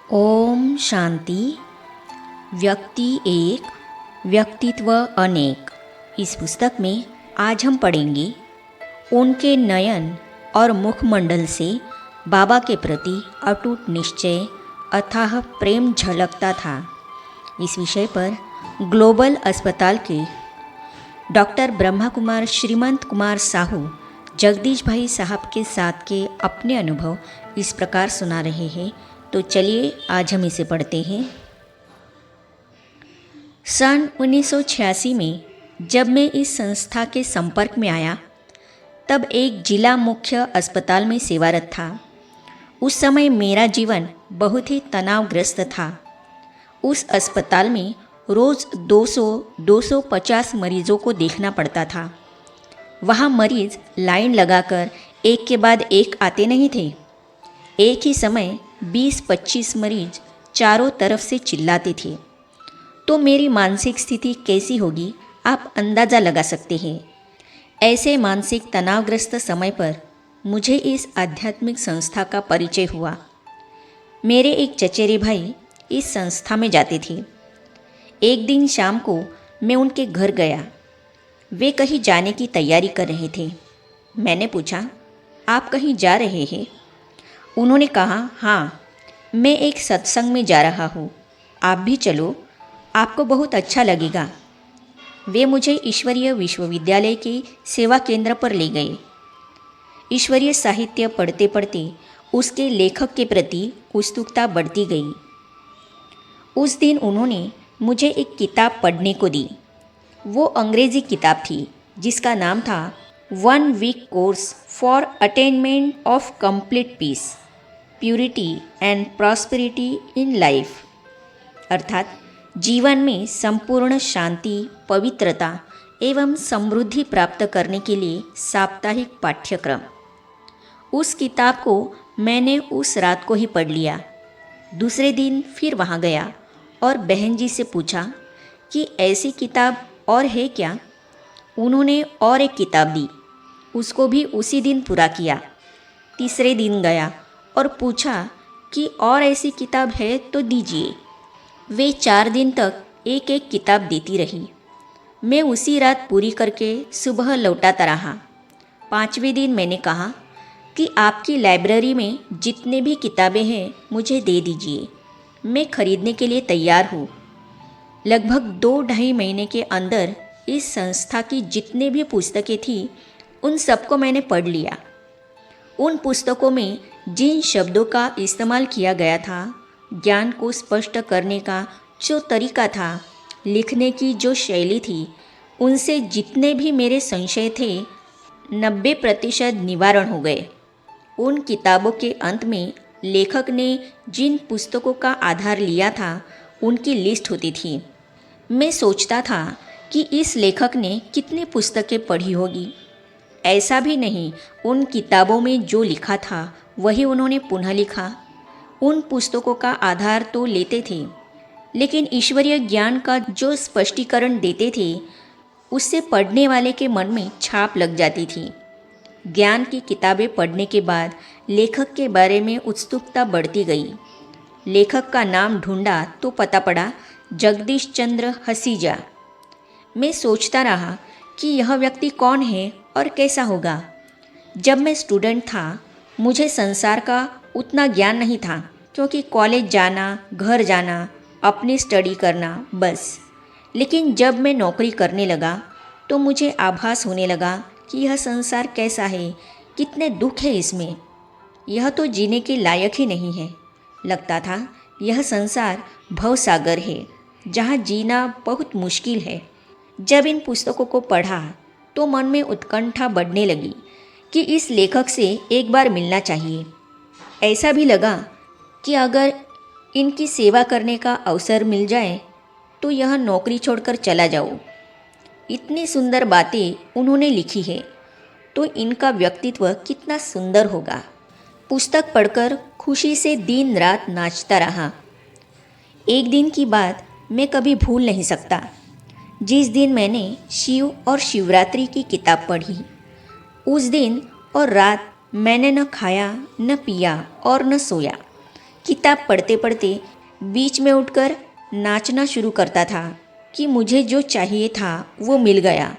ओम शांति। व्यक्ति एक, व्यक्तित्व अनेक। इस पुस्तक में आज हम पढ़ेंगे उनके नयन और मुखमंडल से बाबा के प्रति अटूट निश्चय अथाह प्रेम झलकता था। इस विषय पर ग्लोबल अस्पताल के डॉक्टर ब्रह्मा कुमार श्रीमंत कुमार साहू जगदीश भाई साहब के साथ के अपने अनुभव इस प्रकार सुना रहे हैं। तो चलिए आज हम इसे पढ़ते हैं। सन 1986 में जब मैं इस संस्था के संपर्क में आया तब एक जिला मुख्य अस्पताल में सेवारत था। उस समय मेरा जीवन बहुत ही तनावग्रस्त था। उस अस्पताल में रोज़ 200-250 मरीजों को देखना पड़ता था। वहाँ मरीज लाइन लगाकर एक के बाद एक आते नहीं थे। एक ही समय 20-25 मरीज चारों तरफ से चिल्लाते थे। तो मेरी मानसिक स्थिति कैसी होगी आप अंदाज़ा लगा सकते हैं। ऐसे मानसिक तनावग्रस्त समय पर मुझे इस आध्यात्मिक संस्था का परिचय हुआ। मेरे एक चचेरे भाई इस संस्था में जाते थे। एक दिन शाम को मैं उनके घर गया। वे कहीं जाने की तैयारी कर रहे थे। मैंने पूछा, आप कहीं जा रहे हैं? उन्होंने कहा, हाँ, मैं एक सत्संग में जा रहा हूँ, आप भी चलो, आपको बहुत अच्छा लगेगा। वे मुझे ईश्वरीय विश्वविद्यालय के सेवा केंद्र पर ले गए। ईश्वरीय साहित्य पढ़ते पढ़ते उसके लेखक के प्रति उत्सुकता बढ़ती गई। उस दिन उन्होंने मुझे एक किताब पढ़ने को दी। वो अंग्रेज़ी किताब थी जिसका नाम था 1 week course for attainment of complete peace, purity and prosperity in life, अर्थात जीवन में संपूर्ण शांति, पवित्रता एवं समृद्धि प्राप्त करने के लिए साप्ताहिक पाठ्यक्रम। उस किताब को मैंने उस रात को ही पढ़ लिया। दूसरे दिन फिर वहाँ गया और बहन जी से पूछा कि ऐसी किताब और है क्या। उन्होंने और एक किताब दी, उसको भी उसी दिन पूरा किया। तीसरे दिन गया और पूछा कि और ऐसी किताब है तो दीजिए। वे 4 दिन तक एक एक किताब देती रही। मैं उसी रात पूरी करके सुबह लौटाता रहा। 5वें दिन मैंने कहा कि आपकी लाइब्रेरी में जितने भी किताबें हैं मुझे दे दीजिए, मैं खरीदने के लिए तैयार हूँ। लगभग 2-2.5 महीने के अंदर इस संस्था की जितने भी पुस्तकें थी उन सबको मैंने पढ़ लिया। उन पुस्तकों में जिन शब्दों का इस्तेमाल किया गया था, ज्ञान को स्पष्ट करने का जो तरीका था, लिखने की जो शैली थी, उनसे जितने भी मेरे संशय थे 90% निवारण हो गए। उन किताबों के अंत में लेखक ने जिन पुस्तकों का आधार लिया था उनकी लिस्ट होती थी। मैं सोचता था कि इस लेखक ने कितनी पुस्तकें पढ़ी होगी। ऐसा भी नहीं, उन किताबों में जो लिखा था वही उन्होंने पुनः लिखा। उन पुस्तकों का आधार तो लेते थे, लेकिन ईश्वरीय ज्ञान का जो स्पष्टीकरण देते थे उससे पढ़ने वाले के मन में छाप लग जाती थी। ज्ञान की किताबें पढ़ने के बाद लेखक के बारे में उत्सुकता बढ़ती गई। लेखक का नाम ढूंढा तो पता पड़ा जगदीश चंद्र हसीजा। मैं सोचता रहा कि यह व्यक्ति कौन है और कैसा होगा। जब मैं स्टूडेंट था मुझे संसार का उतना ज्ञान नहीं था, क्योंकि कॉलेज जाना, घर जाना, अपनी स्टडी करना, बस। लेकिन जब मैं नौकरी करने लगा तो मुझे आभास होने लगा कि यह संसार कैसा है, कितने दुख है इसमें। यह तो जीने के लायक ही नहीं है। लगता था यह संसार भवसागर है जहाँ जीना बहुत मुश्किल है। जब इन पुस्तकों को पढ़ा तो मन में उत्कंठा बढ़ने लगी कि इस लेखक से एक बार मिलना चाहिए। ऐसा भी लगा कि अगर इनकी सेवा करने का अवसर मिल जाए तो यह नौकरी छोड़कर चला जाऊँ। इतनी सुंदर बातें उन्होंने लिखी है तो इनका व्यक्तित्व कितना सुंदर होगा। पुस्तक पढ़कर खुशी से दिन रात नाचता रहा। एक दिन की बात मैं कभी भूल नहीं सकता। जिस दिन मैंने शिव और शिवरात्रि की किताब पढ़ी, उस दिन और रात मैंने न खाया, न पिया और न सोया। किताब पढ़ते पढ़ते बीच में उठकर नाचना शुरू करता था कि मुझे जो चाहिए था वो मिल गया।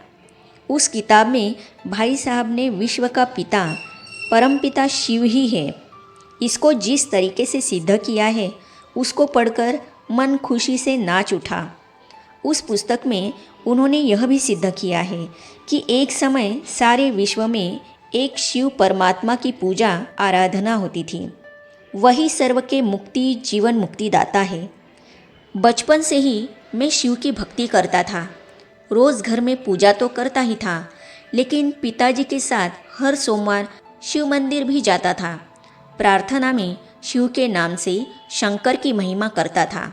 उस किताब में भाई साहब ने विश्व का पिता परमपिता शिव ही है, इसको जिस तरीके से सिद्ध किया है उसको पढ़कर मन खुशी से नाच उठा। उस पुस्तक में उन्होंने यह भी सिद्ध किया है कि एक समय सारे विश्व में एक शिव परमात्मा की पूजा आराधना होती थी। वही सर्व के मुक्ति जीवन मुक्ति दाता है। बचपन से ही मैं शिव की भक्ति करता था। रोज़ घर में पूजा तो करता ही था, लेकिन पिताजी के साथ हर सोमवार शिव मंदिर भी जाता था। प्रार्थना में शिव के नाम से शंकर की महिमा करता था।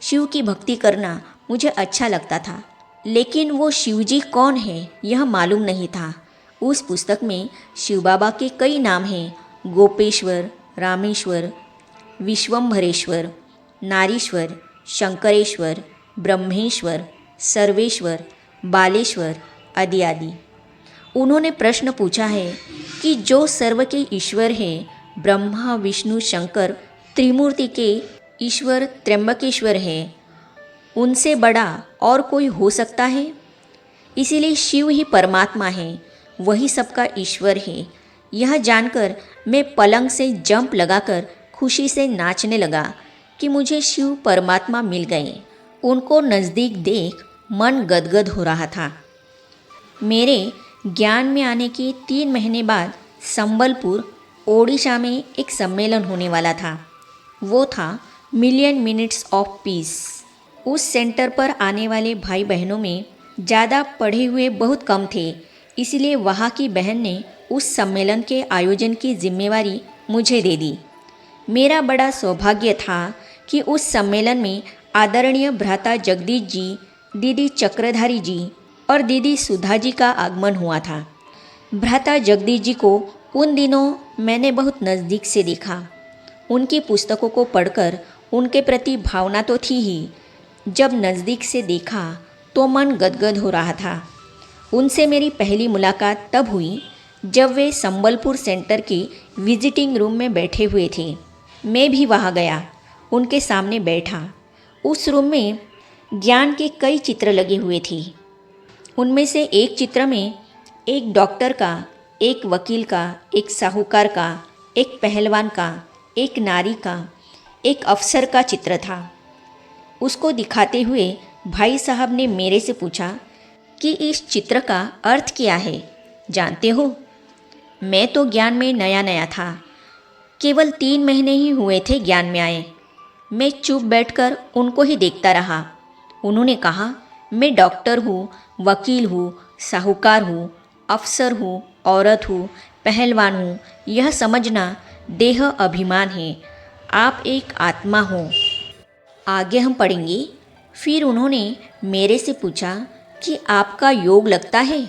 शिव की भक्ति करना मुझे अच्छा लगता था, लेकिन वो शिवजी कौन है यह मालूम नहीं था। उस पुस्तक में शिव बाबा के कई नाम हैं, गोपेश्वर, रामेश्वर, विश्वम्भरेश्वर, नारीश्वर, शंकरेश्वर, ब्रह्मेश्वर, सर्वेश्वर, बालेश्वर आदि आदि। उन्होंने प्रश्न पूछा है कि जो सर्व के ईश्वर है, ब्रह्मा विष्णु शंकर त्रिमूर्ति के ईश्वर त्र्यंबकेश्वर है, उनसे बड़ा और कोई हो सकता है? इसीलिए शिव ही परमात्मा है, वही सबका ईश्वर है। यह जानकर मैं पलंग से जंप लगाकर खुशी से नाचने लगा कि मुझे शिव परमात्मा मिल गए। उनको नज़दीक देख मन गदगद हो रहा था। मेरे ज्ञान में आने के 3 महीने बाद संबलपुर ओडिशा में एक सम्मेलन होने वाला था। वो था मिलियन मिनट्स ऑफ पीस। उस सेंटर पर आने वाले भाई बहनों में ज़्यादा पढ़े हुए बहुत कम थे, इसलिए वहाँ की बहन ने उस सम्मेलन के आयोजन की जिम्मेवारी मुझे दे दी। मेरा बड़ा सौभाग्य था कि उस सम्मेलन में आदरणीय भ्राता जगदीश जी, दीदी चक्रधारी जी और दीदी सुधा जी का आगमन हुआ था। भ्राता जगदीश जी को उन दिनों मैंने बहुत नज़दीक से देखा। उनकी पुस्तकों को पढ़कर उनके प्रति भावना तो थी ही, जब नज़दीक से देखा तो मन गदगद हो रहा था। उनसे मेरी पहली मुलाकात तब हुई जब वे संबलपुर सेंटर के विजिटिंग रूम में बैठे हुए थे। मैं भी वहाँ गया, उनके सामने बैठा। उस रूम में ज्ञान के कई चित्र लगे हुए थे। उनमें से एक चित्र में एक डॉक्टर का, एक वकील का, एक साहूकार का, एक पहलवान का, एक नारी का, एक अफसर का चित्र था। उसको दिखाते हुए भाई साहब ने मेरे से पूछा कि इस चित्र का अर्थ क्या है, जानते हो? मैं तो ज्ञान में नया नया था, केवल 3 महीने ही हुए थे ज्ञान में आए। मैं चुप बैठकर उनको ही देखता रहा। उन्होंने कहा, मैं डॉक्टर हूँ, वकील हूँ, साहूकार हूँ, अफसर हूँ, औरत हूँ, पहलवान हूँ, यह समझना देह अभिमान है। आप एक आत्मा हो। आगे हम पढ़ेंगे। फिर उन्होंने मेरे से पूछा कि आपका योग लगता है?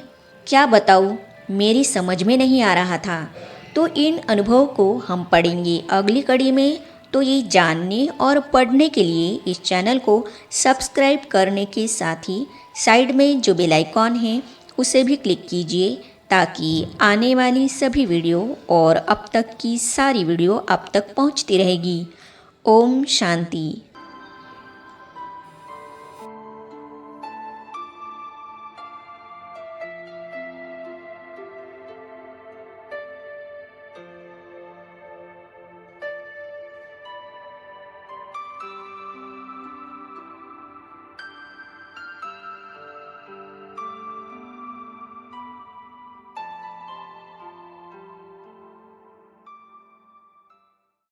क्या बताऊँ, मेरी समझ में नहीं आ रहा था। तो इन अनुभव को हम पढ़ेंगे अगली कड़ी में। तो ये जानने और पढ़ने के लिए इस चैनल को सब्सक्राइब करने के साथ ही साइड में जो बेल आइकॉन है उसे भी क्लिक कीजिए, ताकि आने वाली सभी वीडियो और अब तक की सारी वीडियो आप तक पहुंचती रहेगी। ओम शांति।